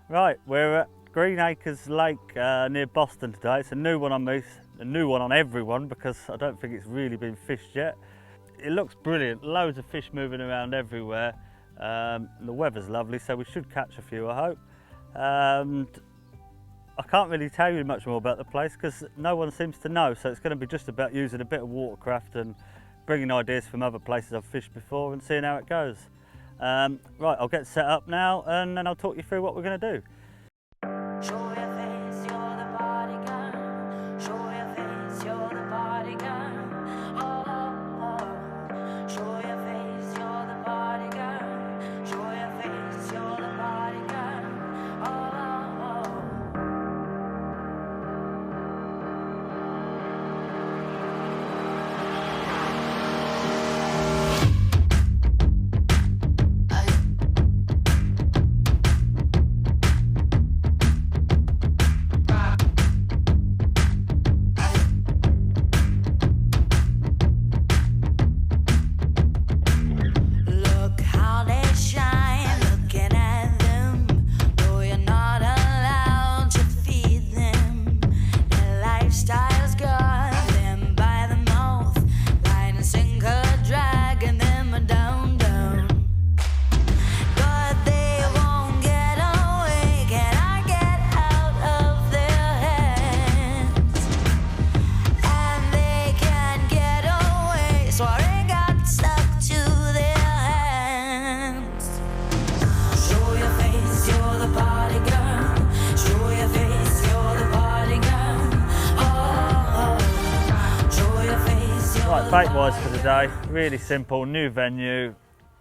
Right, we're at Green Acres Lake near Boston today. It's a new one on me, a new one on everyone because I don't think it's really been fished yet. It looks brilliant, loads of fish moving around everywhere. The weather's lovely, so we should catch a few, I hope. And I can't really tell you much more about the place because no one seems to know, so it's going to be just about using a bit of watercraft and bringing ideas from other places I've fished before and seeing how it goes. Right, I'll get set up now and then I'll talk you through what we're going to do. Right, bait-wise for today, really simple, new venue,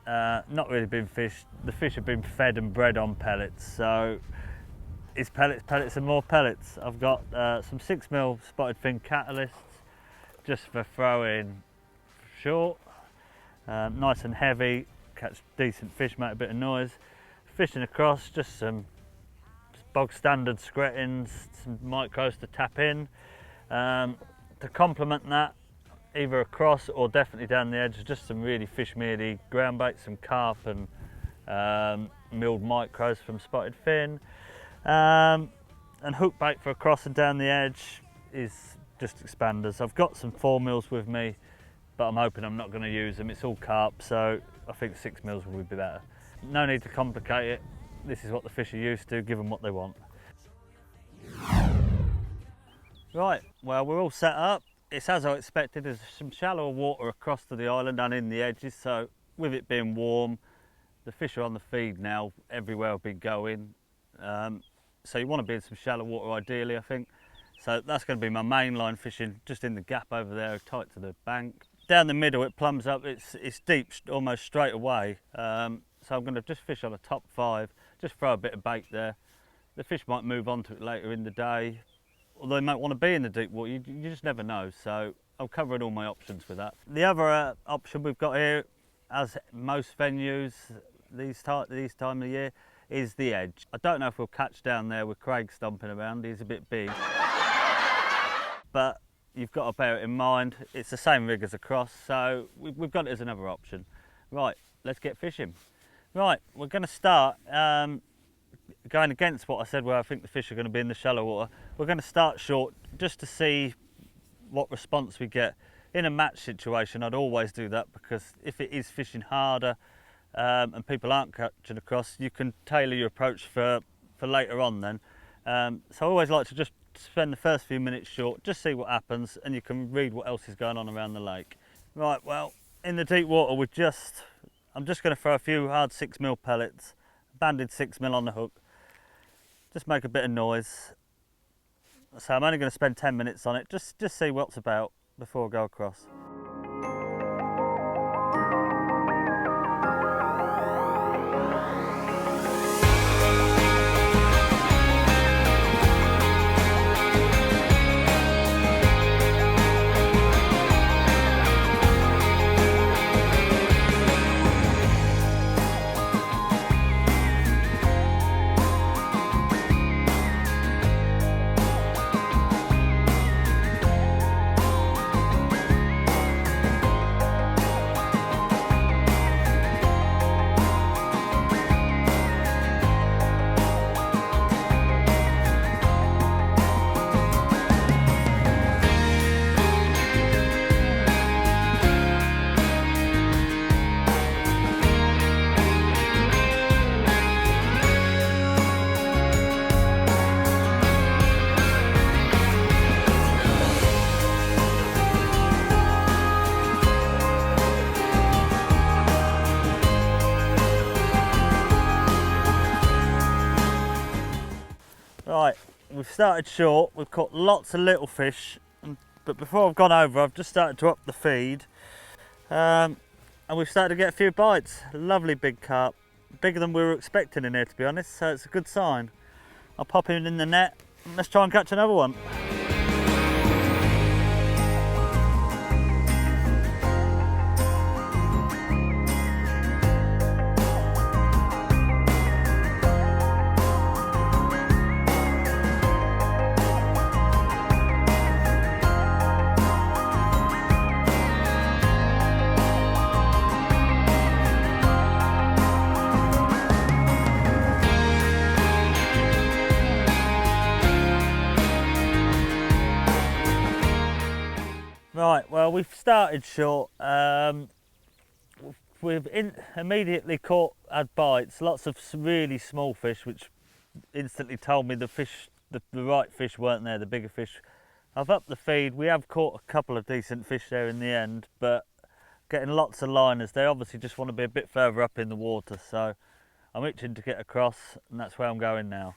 not really been fished. The fish have been fed and bred on pellets, so it's pellets and more pellets. I've got some 6mm spotted fin catalysts just for throwing short, nice and heavy, catch decent fish, make a bit of noise. Fishing across, just some bog standard screttings, some micros to tap in. To complement that, either across or definitely down the edge, just some really fish mealy ground bait, some carp and milled micros from spotted fin. And hook bait for across and down the edge is just expanders. I've got some 4mm with me, but I'm hoping I'm not going to use them. It's all carp, so I think 6mm will be better. No need to complicate it. This is what the fish are used to, give them what they want. Right, well, we're all set up. It's as I expected. There's some shallower water across to the island and in the edges, so with it being warm, the fish are on the feed now, everywhere I've been going. So you want to be in some shallow water ideally, I think. So that's going to be my main line fishing, just in the gap over there, tight to the bank. Down the middle it plumbs up, it's deep almost straight away. So I'm going to just fish on a top 5, just throw a bit of bait there. The fish might move on to it later in the day, although they might want to be in the deep water, you just never know. So I'm covering all my options with that. The other option we've got here, as most venues these time of year, is the edge. I don't know if we'll catch down there with Craig stomping around, he's a bit big. But you've got to bear it in mind, it's the same rig as across, so we've got it as another option. Right, let's get fishing. Right, we're going to start going against what I said where I think the fish are going to be in the shallow water. We're going to start short just to see what response we get. In a match situation, I'd always do that, because if it is fishing harder and people aren't catching across, you can tailor your approach for later on then. So I always like to just spend the first few minutes short, just see what happens, and you can read what else is going on around the lake. Right, well, in the deep water I'm just going to throw a few hard 6mm pellets, banded 6mm on the hook. Just make a bit of noise. So I'm only going to spend 10 minutes on it, just see what's about before I go across. Right, we've started short, we've caught lots of little fish, but before I've gone over, I've just started to up the feed, and we've started to get a few bites. Lovely big carp, bigger than we were expecting in here, to be honest, so it's a good sign. I'll pop him in the net, and let's try and catch another one. Right, well, we've started short. We've immediately had bites, lots of really small fish, which instantly told me the right fish weren't there, the bigger fish. I've upped the feed. We have caught a couple of decent fish there in the end, but getting lots of liners. They obviously just want to be a bit further up in the water, so I'm itching to get across, and that's where I'm going now.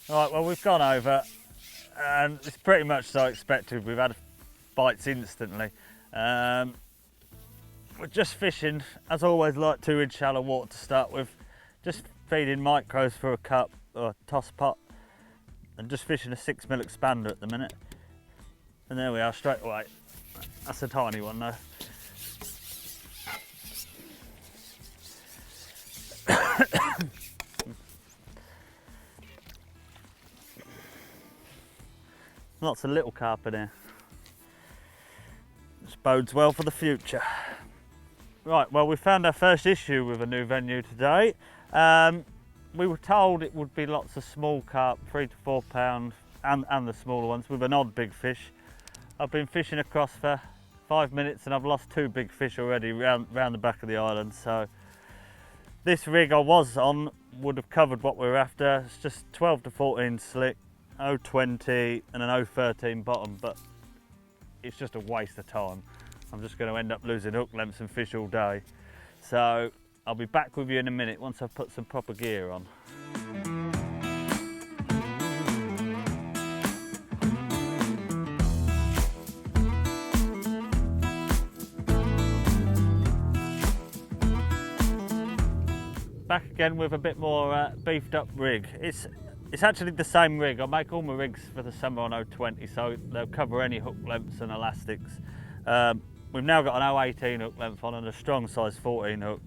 Right, well, we've gone over and it's pretty much as I expected. We've had bites instantly. We're just fishing, as always, like 2-inch shallow water to start with. Just feeding micros for a cup or a toss pot and just fishing a 6mm expander at the minute. And there we are, straight away. That's a tiny one though. Lots of little carp in here. This bodes well for the future. Right, well, we found our first issue with a new venue today. We were told it would be lots of small carp, 3 to 4 pound, and the smaller ones with an odd big fish. I've been fishing across for 5 minutes and I've lost 2 big fish already round the back of the island. So this rig I was on would have covered what we were after. It's just 12 to 14 slick, 020 and an 013 bottom, but it's just a waste of time. I'm just going to end up losing hook lengths and fish all day. So I'll be back with you in a minute once I've put some proper gear on. Back again with a bit more beefed up rig. It's actually the same rig. I make all my rigs for the summer on 020, so they'll cover any hook lengths and elastics. We've now got an 018 hook length on and a strong size 14 hook.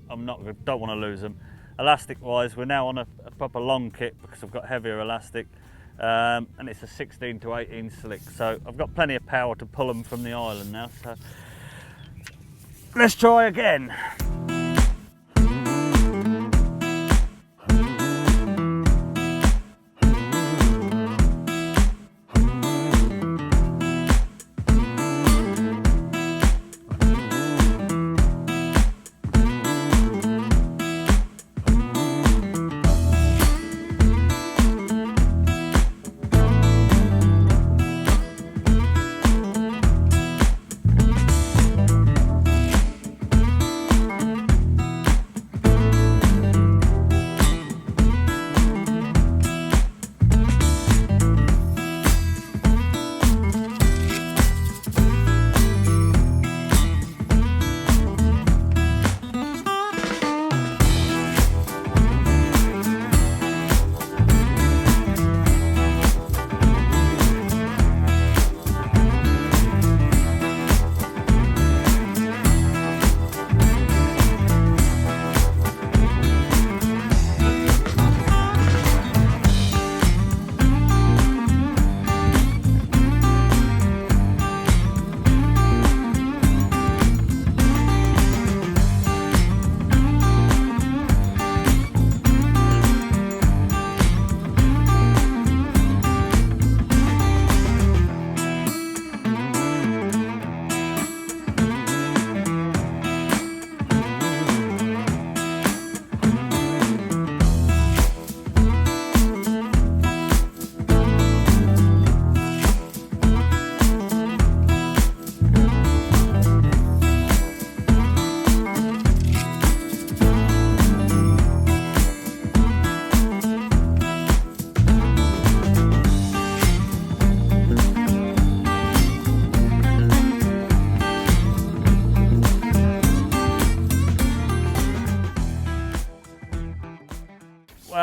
Don't want to lose them. Elastic wise, we're now on a proper long kit because I've got heavier elastic, and it's a 16 to 18 slick, so I've got plenty of power to pull them from the island now. So let's try again.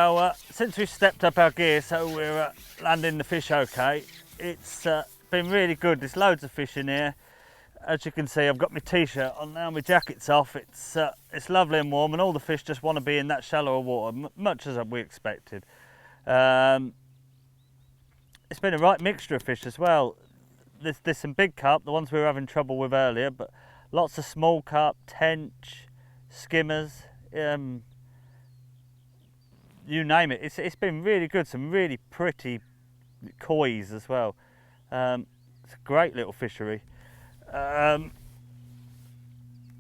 Well, since we stepped up our gear so we're landing the fish okay, it's been really good. There's loads of fish in here. As you can see, I've got my t-shirt on now, my jacket's off. It's lovely and warm, and all the fish just want to be in that shallower water, much as we expected. It's been a right mixture of fish as well. There's some big carp, the ones we were having trouble with earlier, but lots of small carp, tench, skimmers, you name it. It's been really good. Some really pretty kois as well. It's a great little fishery.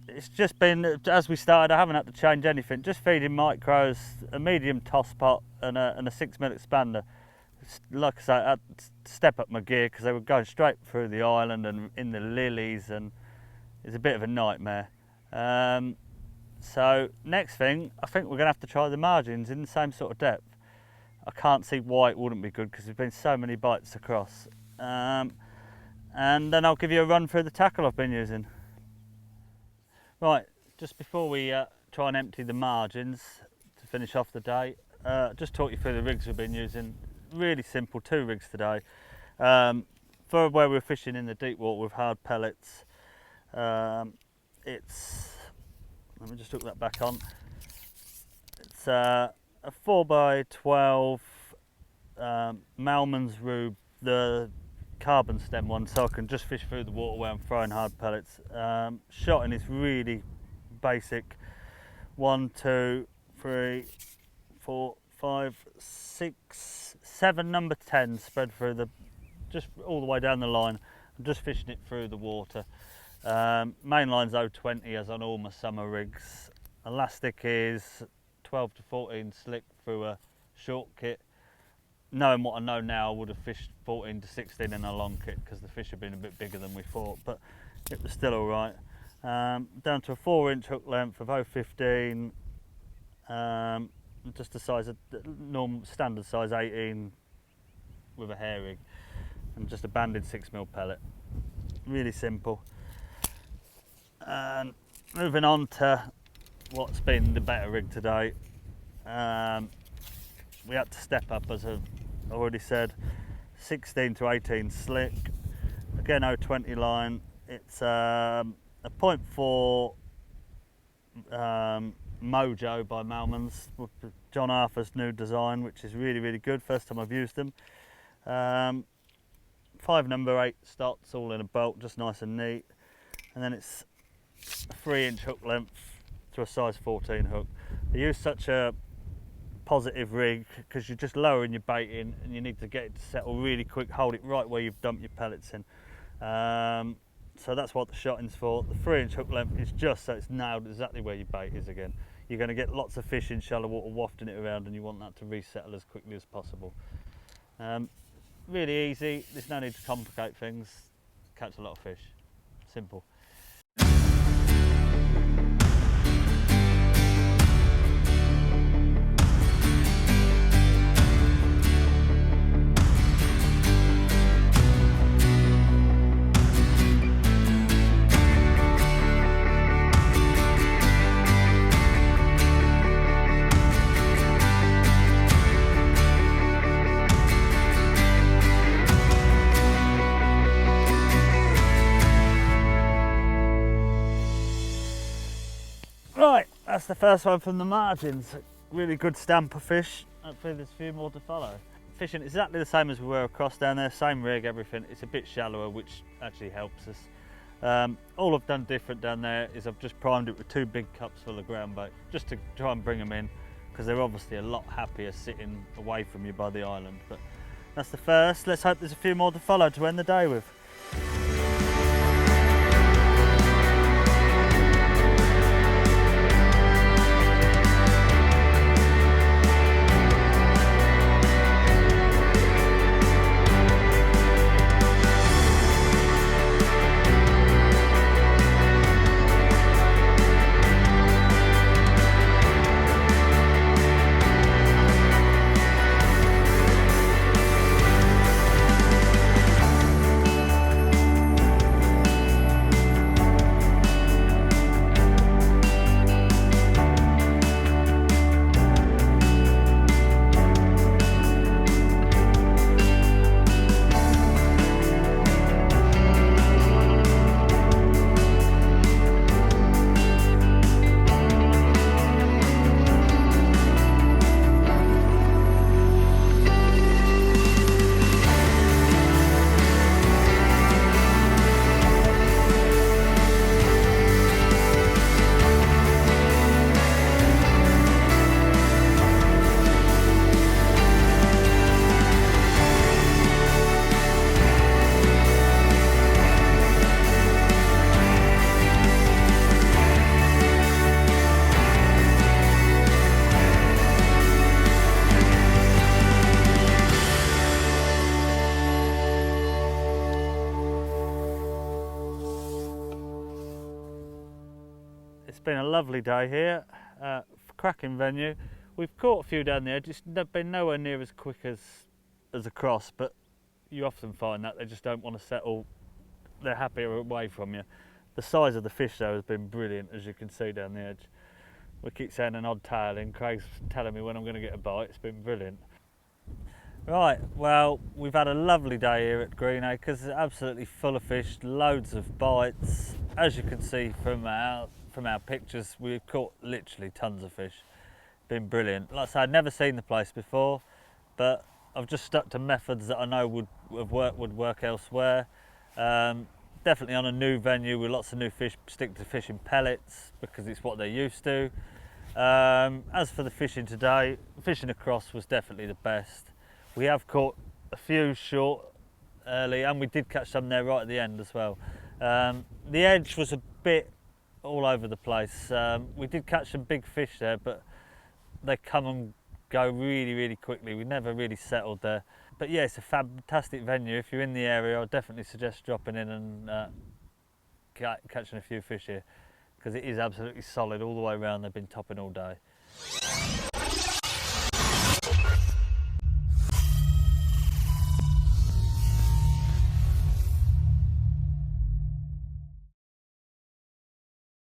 It's just been, as we started, I haven't had to change anything. Just feeding micros, a medium toss pot and a 6mm expander. Like I say, I had to step up my gear because they were going straight through the island and in the lilies, and it's a bit of a nightmare. So next thing, I think we're going to have to try the margins in the same sort of depth. I can't see why it wouldn't be good because there's been so many bites across. And then I'll give you a run through the tackle I've been using. Right, just before we try and empty the margins to finish off the day, just talk you through the rigs we've been using. Really simple, 2 rigs today. For where we're fishing in the deep water with hard pellets, let me just hook that back on. It's a 4x12 Malman's Rube, the carbon stem one, so I can just fish through the water where I'm throwing hard pellets. Shotting is really basic. 1, 2, 3, 4, 5, 6, 7 number 10 spread through just all the way down the line. I'm just fishing it through the water. Main line's 020 as on all my summer rigs. Elastic is 12 to 14 slick through a short kit. Knowing what I know now, I would have fished 14 to 16 in a long kit because the fish have been a bit bigger than we thought, but it was still all right. Down to a 4-inch hook length of 015, just a size of normal standard size 18 with a hair rig, and just a banded 6mm pellet. Really simple. And moving on to what's been the better rig today. We had to step up, as I've already said. 16 to 18 slick, again 020 line. It's a 0.4 Mojo by Malman's, with Jon Arthur's new design, which is really good. First time I've used them. 5 number 8 stots, all in a bolt, just nice and neat. And then it's a 3-inch hook length to a size 14 hook. I use such a positive rig because you're just lowering your bait in and you need to get it to settle really quick, hold it right where you've dumped your pellets in. So that's what the shotting's for. The 3-inch hook length is just so it's nailed exactly where your bait is again. You're going to get lots of fish in shallow water wafting it around, and you want that to resettle as quickly as possible. Really easy, there's no need to complicate things. Catch a lot of fish. Simple. Right, that's the first one from the margins. Really good stamper fish. Hopefully there's a few more to follow. Fishing exactly the same as we were across down there, same rig, everything. It's a bit shallower, which actually helps us. All I've done different down there is I've just primed it with 2 big cups full of ground bait, just to try and bring them in, because they're obviously a lot happier sitting away from you by the island. But that's the first. Let's hope there's a few more to follow to end the day with. been a lovely day here, cracking venue. We've caught a few down there, just been nowhere near as quick as across, but you often find that they just don't want to settle, they're happier away from you. The size of the fish though has been brilliant, as you can see down the edge. We keep saying an odd tail in, Craig's telling me when I'm going to get a bite, it's been brilliant. Right, well, we've had a lovely day here at Greenacres, absolutely full of fish, loads of bites. As you can see from our pictures, we've caught literally tons of fish. Been brilliant. Like I said, I'd never seen the place before, but I've just stuck to methods that I know would work elsewhere. Definitely on a new venue with lots of new fish, stick to fishing pellets because it's what they're used to. As for the fishing today, fishing across was definitely the best. We have caught a few short early, and we did catch some there right at the end as well. The edge was a bit all over the place. We did catch some big fish there, but they come and go really, really quickly. We never really settled there. But yeah, it's a fantastic venue. If you're in the area, I'd definitely suggest dropping in and catching a few fish here, because it is absolutely solid all the way around. They've been topping all day.